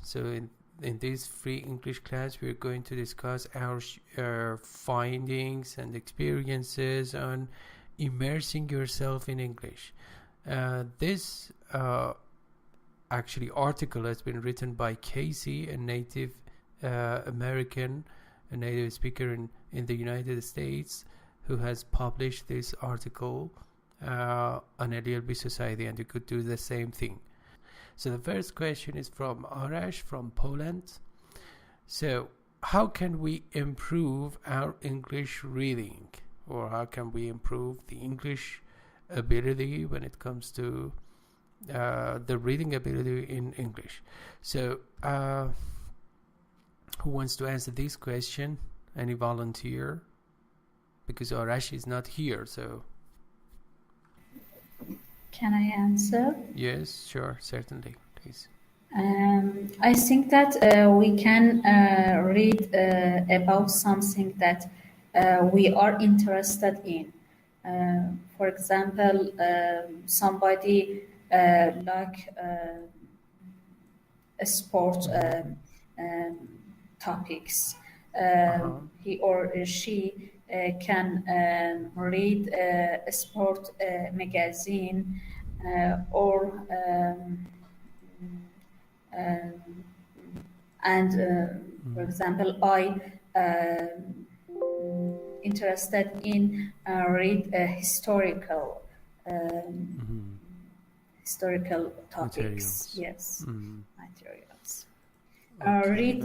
So in this free English class, we're going to discuss our findings and experiences on immersing yourself in English. This actually article has been written by Casey, a native American, a native speaker in the United States, who has published this article on LELB Society, and you could do the same thing. So the first question is from Arash from Poland. So how can we improve our English reading, or how can we improve the English ability when it comes to the reading ability in English? So who wants to answer this question? Any volunteer? Because Arash is not here, so... Can I answer? Yes, sure, certainly, please. I think that we can read about something that we are interested in. For example, somebody like sport topics. He or she can read a sport magazine or for example, I interested in read historical topics. Materials. Yes, materials. Okay, read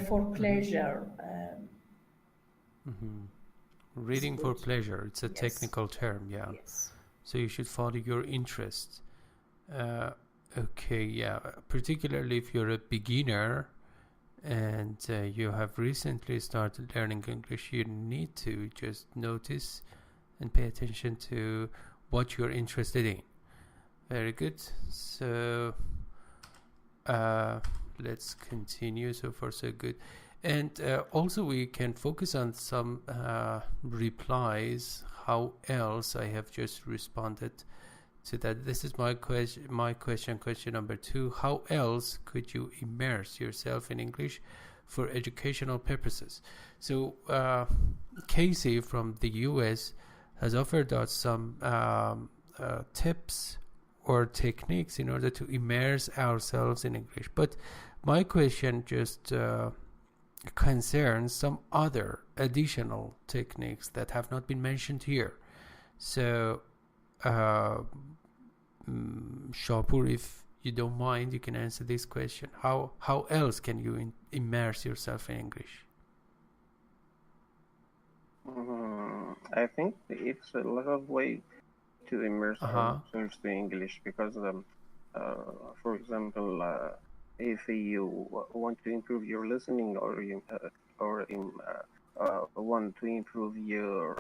for pleasure. Reading for pleasure. It's a Yes. technical term, yeah. Yes. So you should follow your interest. Okay, yeah. Particularly if you're a beginner and you have recently started learning English, you need to just notice and pay attention to what you're interested in. Very good. So let's continue. So far, so good. And also we can focus on some replies. How else? I have just responded to that. This is my question. Question number 2. How else could you immerse yourself in English for educational purposes? So Casey from the US has offered us some tips or techniques in order to immerse ourselves in English. But my question just concerns some other additional techniques that have not been mentioned here. So Shapur, if you don't mind, you can answer this question. How else can you immerse yourself in English? I think it's a lot of ways to immerse ourselves in English, because for example, if you want to improve your listening, or want to improve your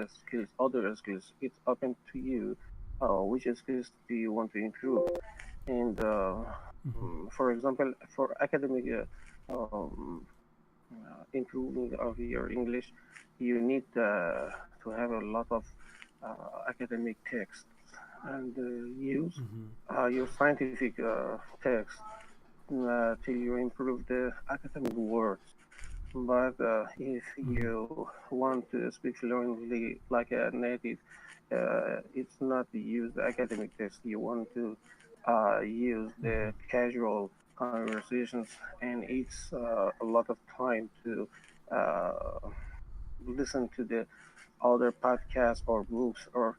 skills, other skills, it's open to you. Which skills do you want to improve? And for example, for academic improving of your English, you need to have a lot of academic texts and use your scientific text till you improve the academic words. But if you want to speak fluently like a native, it's not to use the academic text. You want to use the casual conversations, and it's a lot of time to listen to the other podcasts or books or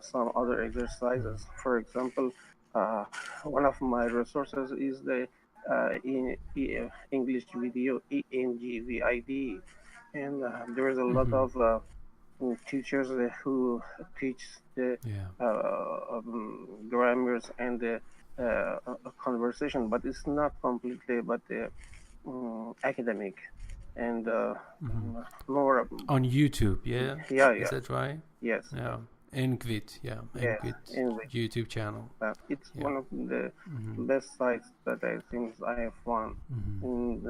some other exercises. For example, one of my resources is the English video, ENGVID, and there is a lot of teachers who teach the grammars and the conversation, but it's not completely but academic and more on YouTube. Yeah, is that right? Yes. Yeah. Engvit, YouTube channel. It's one of the best sites that I think I have found. And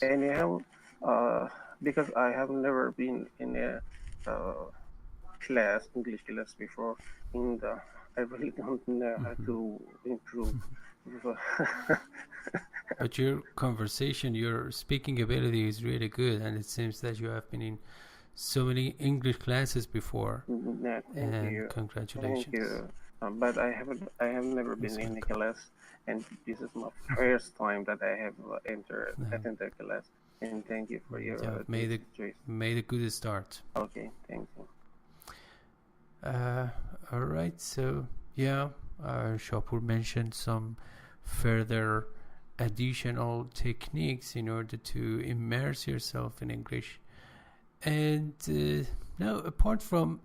anyhow, because I have never been in a English class before, and I really don't know how to improve But your conversation, your speaking ability is really good, and it seems that you have been in so many English classes before. Yeah, thank And you. congratulations. Thank you. But I have never been in a class, and this is my first time that I have attended a class. And thank you for your made a good start. Okay, thank you. All right, so yeah, Shapur mentioned some further additional techniques in order to immerse yourself in English. And now, apart from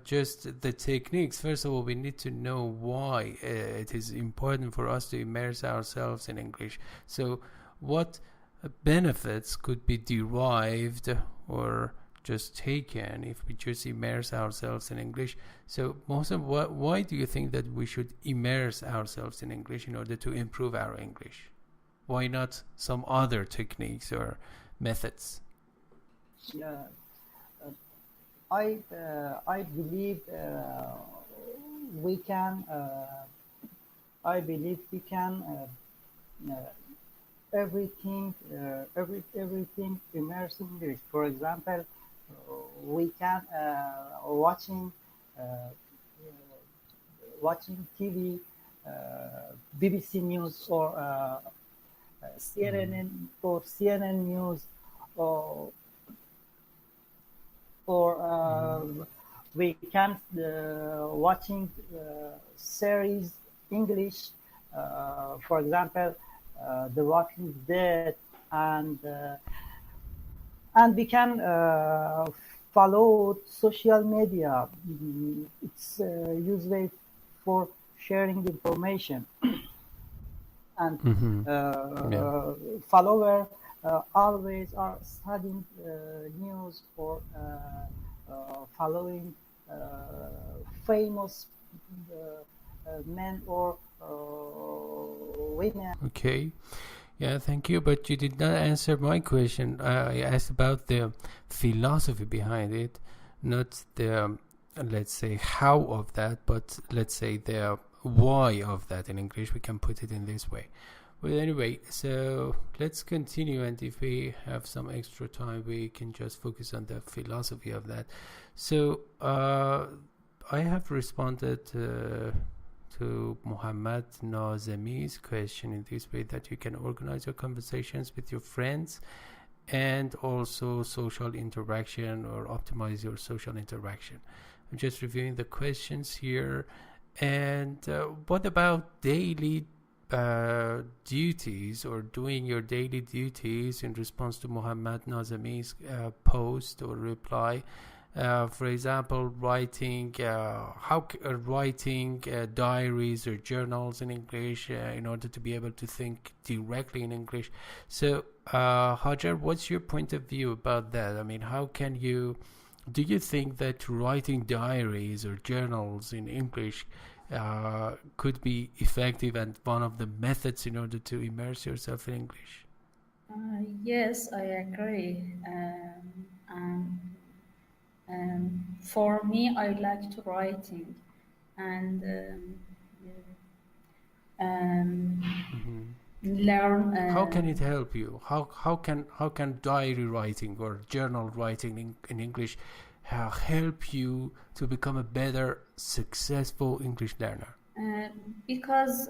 just the techniques, first of all, we need to know why it is important for us to immerse ourselves in English. So what benefits could be derived or just taken if we just immerse ourselves in English? So Mohsen, why do you think that we should immerse ourselves in English in order to improve our English? Why not some other techniques or methods? I believe we can. I believe we can everything immersing English. For example, we can watching TV, BBC News or CNN News, or we can watching series English, for example, The Walking Dead, and we can follow social media. It's used for sharing information, and followers always are studying news or following famous men or women. Okay. Yeah, thank you. But you did not answer my question. I asked about the philosophy behind it, not the, let's say, how of that, but let's say the why of that. In English, we can put it in this way. Well, anyway, so let's continue, and if we have some extra time, we can just focus on the philosophy of that. So I have responded to Muhammad Nazemi's question in this way, that you can organize your conversations with your friends and also social interaction, or optimize your social interaction. I'm just reviewing the questions here. And what about daily duties, or doing your daily duties in response to Muhammad Nazemi's post or reply? For example, writing diaries or journals in English in order to be able to think directly in English. So, Hajar, what's your point of view about that? I mean, do you think that writing diaries or journals in English could be effective and one of the methods in order to immerse yourself in English? Yes, I agree. For me, I like to writing, and learn. How can it help you? How can diary writing or journal writing in English help you to become a better, successful English learner? Because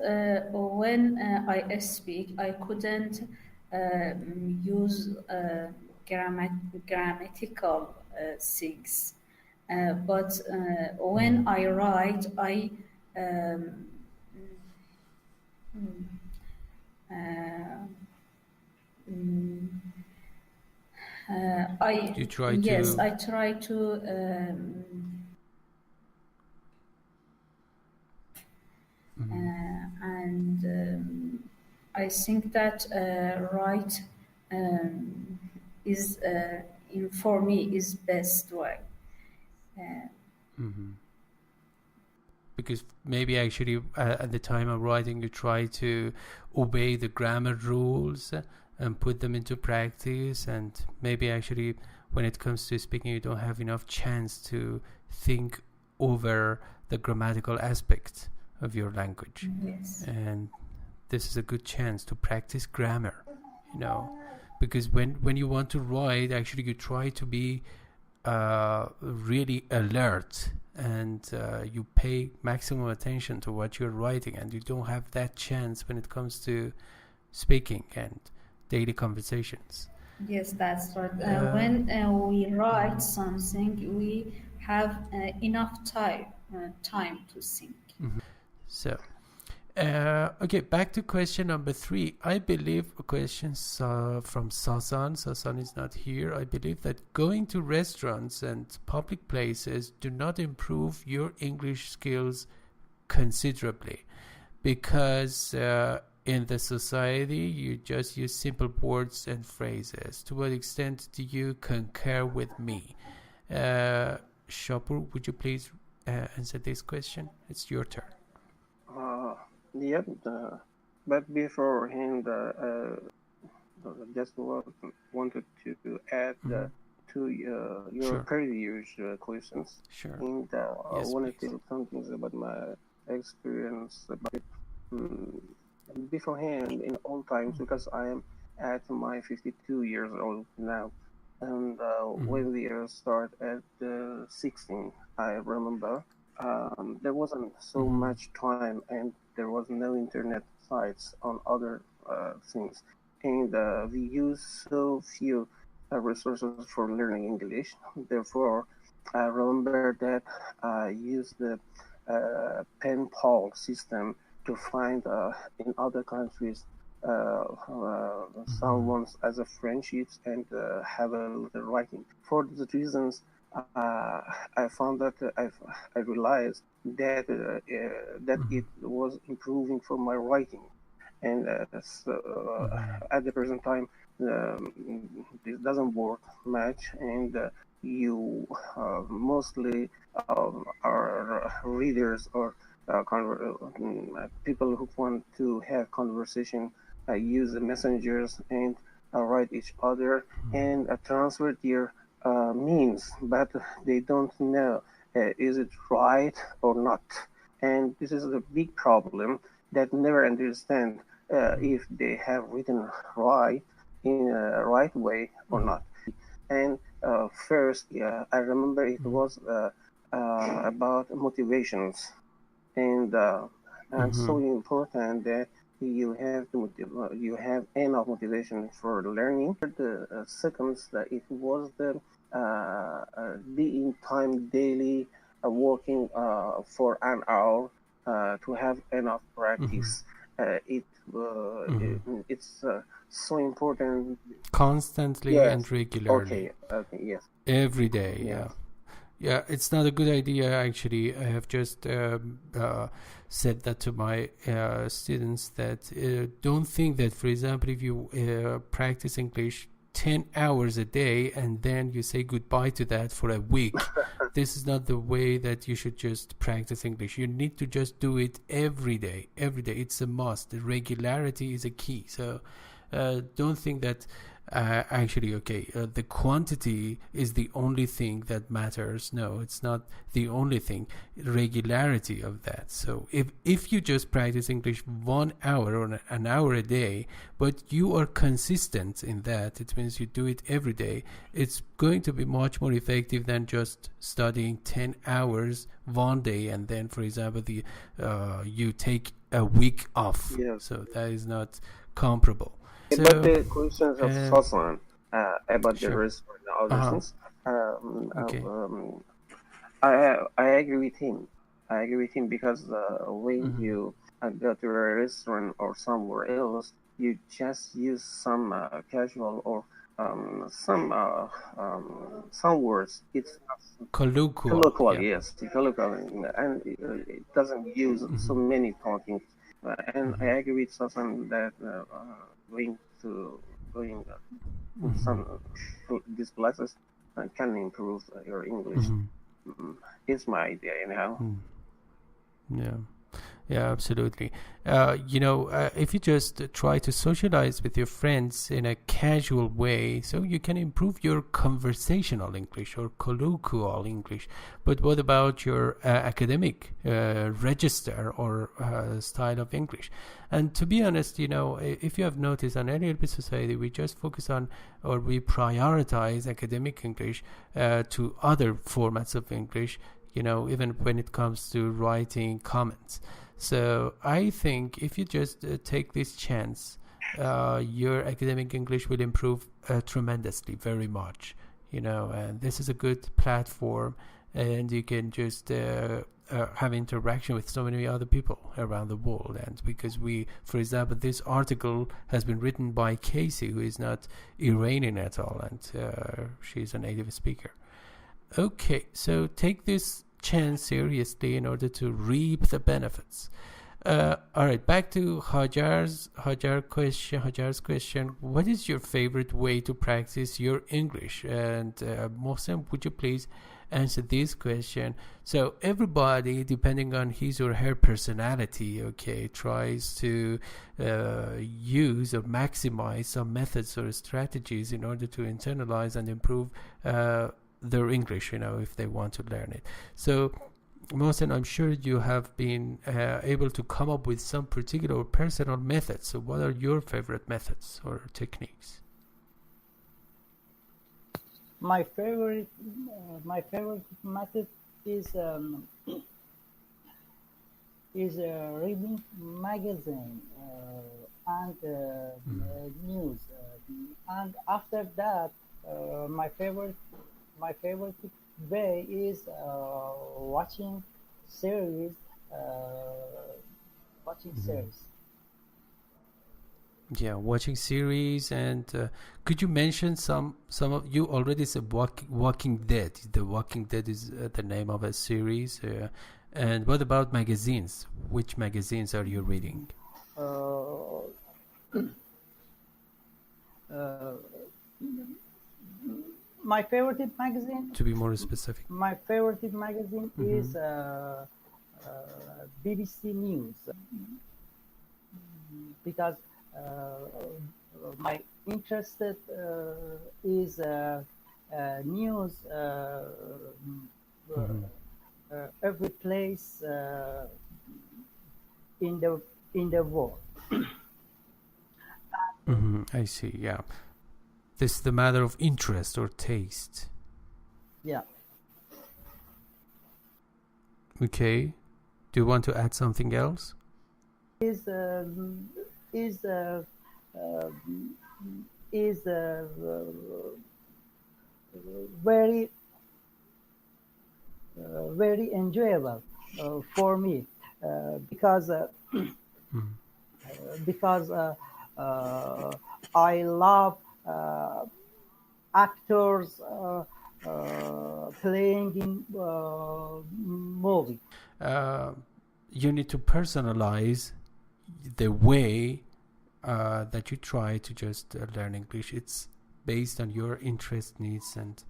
when I speak, I couldn't use grammatical things, but when I write, I try to and I think that write is for me is best way. Because maybe actually at the time of writing, you try to obey the grammar rules and put them into practice, and maybe actually when it comes to speaking, you don't have enough chance to think over the grammatical aspects of your language. Yes. And this is a good chance to practice grammar, you know, because when you want to write, actually you try to be really alert, and you pay maximum attention to what you're writing, and you don't have that chance when it comes to speaking and daily conversations. Yes, that's right. When we write something, we have enough time to think. So, okay, back to question number 3. I believe a question from Sasan. Sasan is not here. I believe that going to restaurants and public places do not improve your English skills considerably, because in the society you just use simple words and phrases. To what extent do you concur with me? Shapur, would you please answer this question? It's your turn. Yep, but beforehand, just wanted to add to your Sure. previous questions. Sure. And I Yes, want to please. tell something about my experience about it. Beforehand, in all times, because I am at my 52 years old now, and when we start at 16, I remember there wasn't so much time, and there was no internet sites on other things, and we use so few resources for learning English. Therefore, I remember that I used the pen pal system to find in other countries someone as a friendships and have a little writing. For these reasons, I found that I realized that that it was improving for my writing, and at the present time this doesn't work much, and you mostly are readers or people who want to have conversation use the messengers and write each other and transfer their means, but they don't know is it right or not. And this is a big problem that never understand if they have written right in a right way or not. And first, I remember it was about motivations, and so important that you have to you have enough motivation for learning. The second, it was the being time daily, working for an hour to have enough practice. It's so important. Constantly and regularly. Okay, yes. Every day, Yes. Yeah, it's not a good idea, actually. I have just said that to my students, that don't think that, for example, if you practice English 10 hours a day and then you say goodbye to that for a week. This is not the way that you should just practice English. You need to just do it every day. It's a must. The regularity is a key. So don't think that the quantity is the only thing that matters. No, it's not the only thing. Regularity of that. So if you just practice English 1 hour or an hour a day, but you are consistent in that, it means you do it every day, it's going to be much more effective than just studying 10 hours one day and then, for example, you take a week off. Yes. So that is not comparable. But the questions of Sasan about sure. the restaurant and other things, Okay. I agree with him. Because when you go to a restaurant or somewhere else, you just use some casual or some words. It's colloquial, yes, colloquial, and it doesn't use so many talking. And I agree with Sasan that going to some these places can improve your English. It's my idea, you know. Yeah. Yeah, absolutely. If you just try to socialize with your friends in a casual way, so you can improve your conversational English or colloquial English. But what about your academic register or style of English? And to be honest, if you have noticed on LELB Society, we just focus on, or we prioritize academic English to other formats of English, even when it comes to writing comments. So I think if you just take this chance, your academic English will improve tremendously, very much, and this is a good platform, and you can just have interaction with so many other people around the world. And because for example, this article has been written by Casey, who is not Iranian at all, and she's a native speaker. Okay, so take this chance seriously in order to reap the benefits. All right, back to Hajar's question. What is your favorite way to practice your English? And Mohsen, would you please answer this question? So everybody, depending on his or her personality, tries to use or maximize some methods or strategies in order to internalize and improve their English, if they want to learn it. So, Mohsen, I'm sure you have been able to come up with some particular personal methods. So what are your favorite methods or techniques? My favorite method is reading magazine and news, and after that, my favorite way is watching series. Yeah, watching series. And could you mention some of, you already said Walking Dead. The Walking Dead is the name of a series. And what about magazines? Which magazines are you reading? My favorite magazine. To be more specific. My favorite magazine is BBC News, because my interest is news every place in the world. I see. Yeah. This is the matter of interest or taste. Yeah. Okay. Do you want to add something else? Is very very enjoyable for me because I love actors playing in movie. You need to personalize the way that you try to just learn English. It's based on your interest, needs, and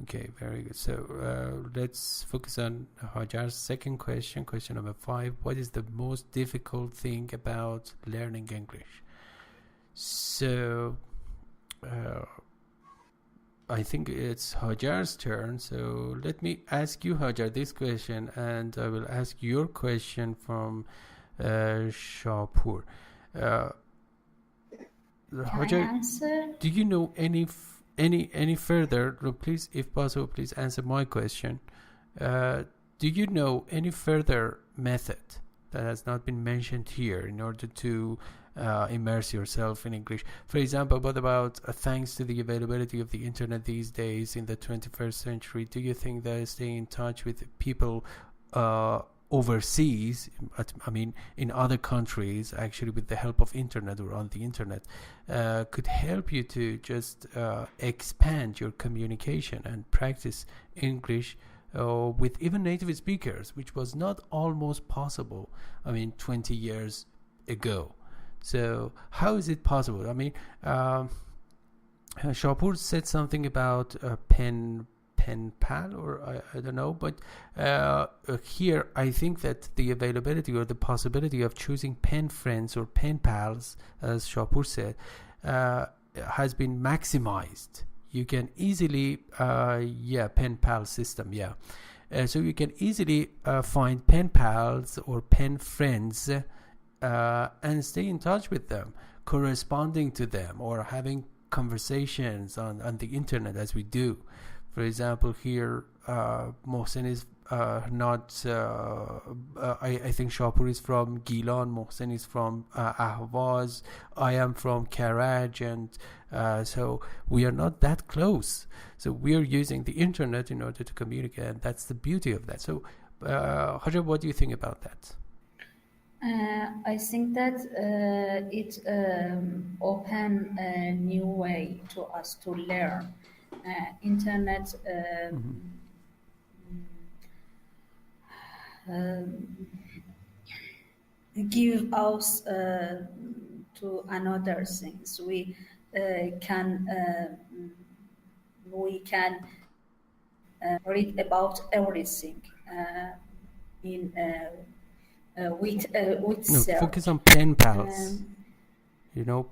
okay, very good. So let's focus on Hajar's second question, question number 5. What is the most difficult thing about learning English? So I think it's Hajar's turn. So let me ask you, Hajar, this question, and I will ask your question from Shahpur. Hajar, do you know any further? Please, if possible, please answer my question. Do you know any further method that has not been mentioned here in order to immerse yourself in English? For example, what about thanks to the availability of the internet these days in the 21st century, do you think that staying in touch with people overseas, I mean in other countries, actually with the help of internet or on the internet, could help you to just expand your communication and practice English with even native speakers, which was not almost possible, 20 years ago. So how is it possible? Shahpur said something about pen pen pal, or I don't know, but here I think that the availability or the possibility of choosing pen friends or pen pals, as Shapur said, has been maximized. You can easily pen pal system, so you can easily find pen pals or pen friends and stay in touch with them, corresponding to them, or having conversations on the internet as we do. For example, here Mohsen is not I think Shapur is from Gilan, Mohsen is from Ahvaz, I am from Karaj, and so we are not that close. So we are using the internet in order to communicate, and that's the beauty of that. So Hajar, what do you think about that? I think that it open a new way to us to learn. Internet give us to another things. We can read about everything in with search. Focus on pen pals.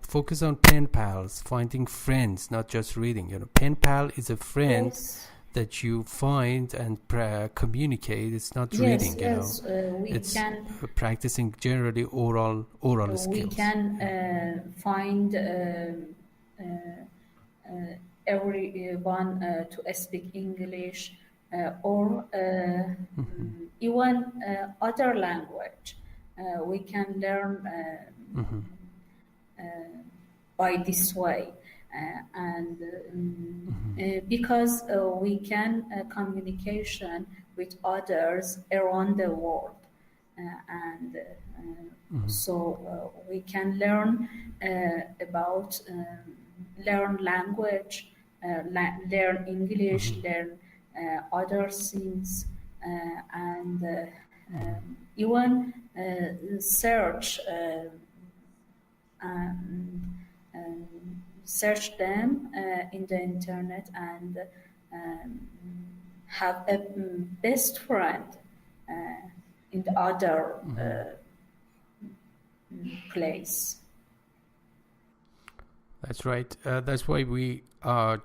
Focus on pen pals, finding friends, not just reading. Pen pal is a friend. Yes. That you find and communicate. It's not reading. It's practicing generally oral skills. We can find everyone to speak English or even other language. We can learn by this way. Because we can communication with others around the world, so we can learn about learn language, learn English, learn other things, and even search search them in the internet, and have a best friend in the other place. That's right. That's why we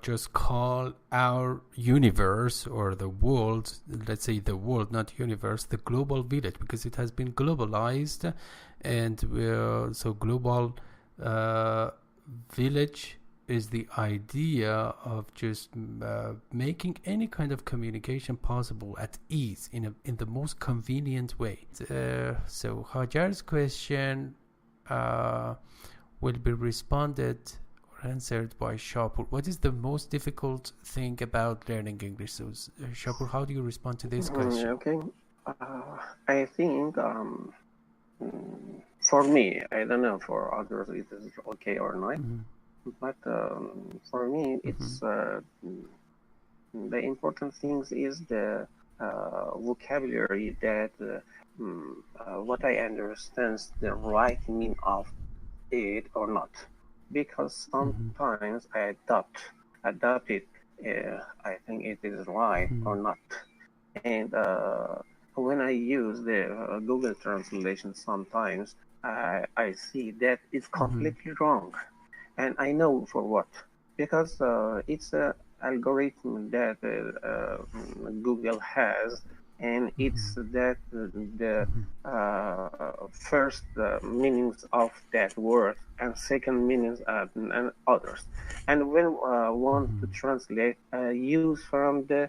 just call our universe or the world, let's say the world, not universe, the global village, because it has been globalized, and so global village is the idea of just making any kind of communication possible at ease in the most convenient way. So Hajar's question will be responded or answered by Shapur. What is the most difficult thing about learning English? So Shapur, how do you respond to this question? Okay, I think for me, I don't know for others it is okay or not, but for me it's the important things is the vocabulary, that what I understand the right meaning of it or not, because sometimes I adopt it, I think it is right or not, and when I use the Google translation, sometimes I see that it's completely wrong, and I know for what, because it's an algorithm that Google has, and it's that the first meanings of that word and second meanings and others, and when want to translate, use from the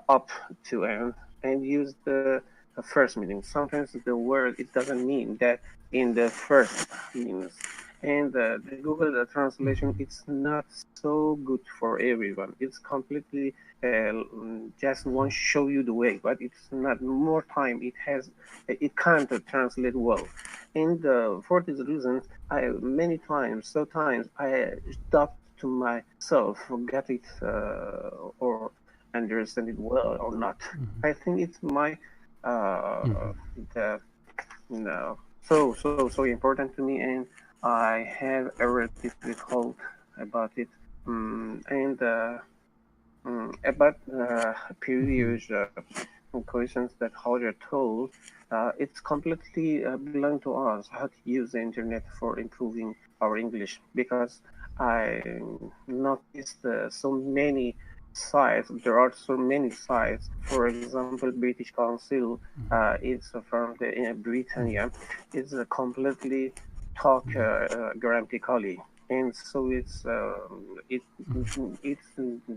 up to end, and use the first meaning. Sometimes the word, it doesn't mean that in the first meanings. And the Google translation, it's not so good for everyone. It's completely just want to show you the way, but it's not more time. It can't translate well. And for these reasons, many times I stop to myself, forget it or understand it well or not. I think it's my so important to me, and I have a difficult about it, and About previous questions that Roger told, it's completely belong to us how to use the internet for improving our English, because I noticed so many sites. There are so many sites. For example, British Council, it's from the Britannia. It's completely talk grammatically, and so it's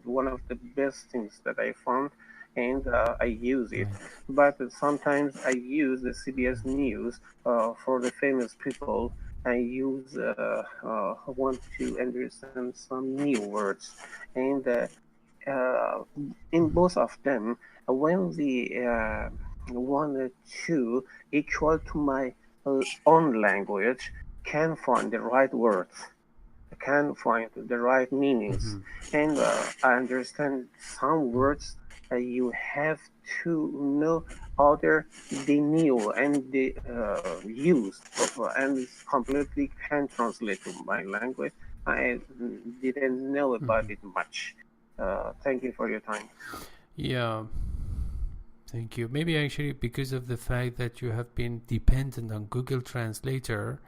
one of the best things that I found, and I use it. But sometimes I use the CBS News for the famous people. I use want to understand some new words, and uh, in both of them, when the one or two equal to my own language, can find the right words, can find the right meanings, and I understand some words you have to know other the new and the used, and completely can translate to my language. I didn't know about it much. Thank you for your time. Yeah, thank you. Maybe actually because of the fact that you have been dependent on Google Translator,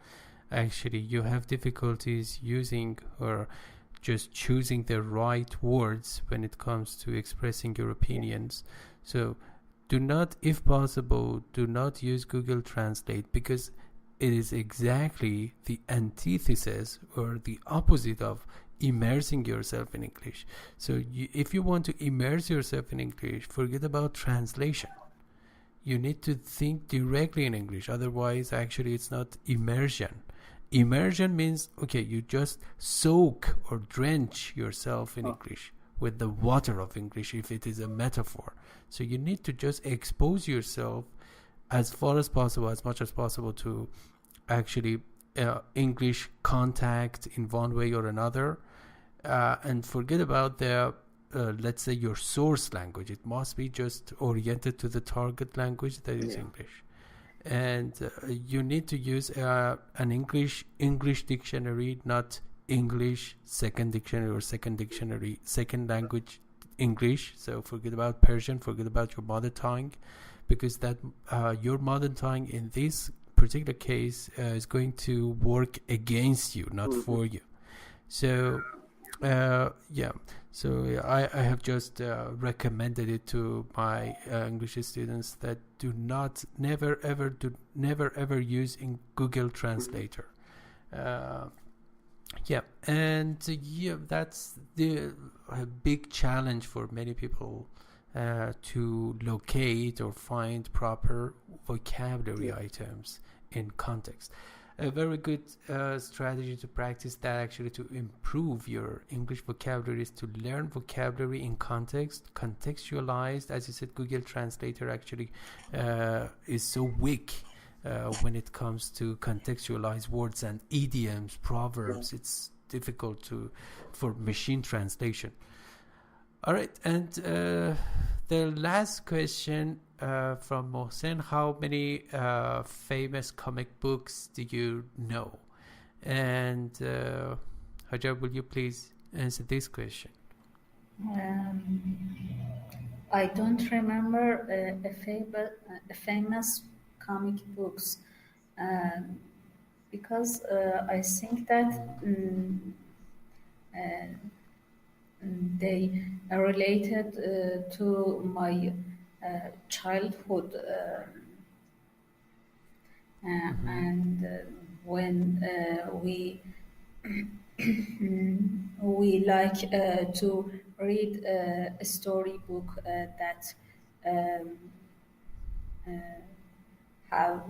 actually you have difficulties using or just choosing the right words when it comes to expressing your opinions. So do not, if possible, do not use Google Translate, because it is exactly the antithesis or the opposite of immersing yourself in English. So if you want to immerse yourself in English, forget about translation. You need to think directly in English. Otherwise, actually, it's not immersion. Immersion means, okay, you just soak or drench yourself in English with the water of English, if it is a metaphor. So you need to just expose yourself as far as possible, as much as possible, to actually English contact in one way or another, and forget about the let's say your source language. It must be just oriented to the target language, that is English. And you need to use an English dictionary, not English second dictionary or second language English. So forget about Persian, forget about your mother tongue, because that your mother tongue in this particular case is going to work against you, not for you. So so I have just recommended it to my English students that never ever use in Google Translator. That's the big challenge for many people, to locate or find proper vocabulary items in context. A very good strategy to practice that, actually, to improve your English vocabulary, is to learn vocabulary in context, contextualized. As you said, Google Translator actually is so weak when it comes to contextualize words and idioms, proverbs. It's difficult for machine translation. All right, and the last question from Mohsen: how many famous comic books do you know? And Hajar, will you please answer this question? I don't remember a famous comic books, because I think that they are related to my childhood, and when we we like to read a storybook that have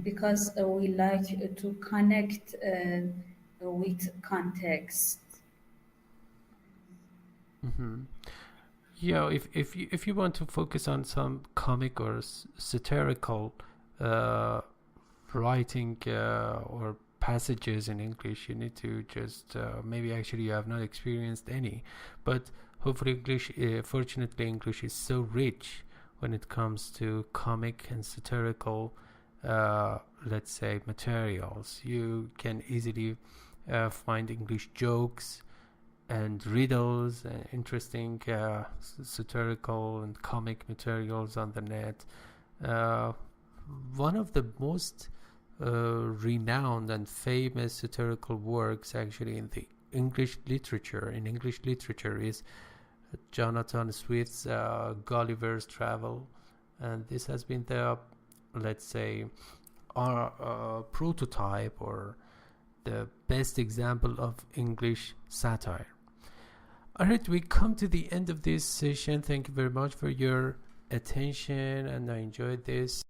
because we like to connect with context. Yeah, if you want to focus on some comic or satirical writing or passages in English, you need to just maybe actually you have not experienced any, but hopefully English, fortunately English is so rich when it comes to comic and satirical let's say, materials. You can easily find English jokes and riddles and interesting satirical and comic materials on the net. One of the most renowned and famous satirical works actually in English literature is Jonathan Swift's Gulliver's Travel, and this has been the, let's say, our prototype or the best example of English satire. Alright, we come to the end of this session. Thank you very much for your attention, and I enjoyed this.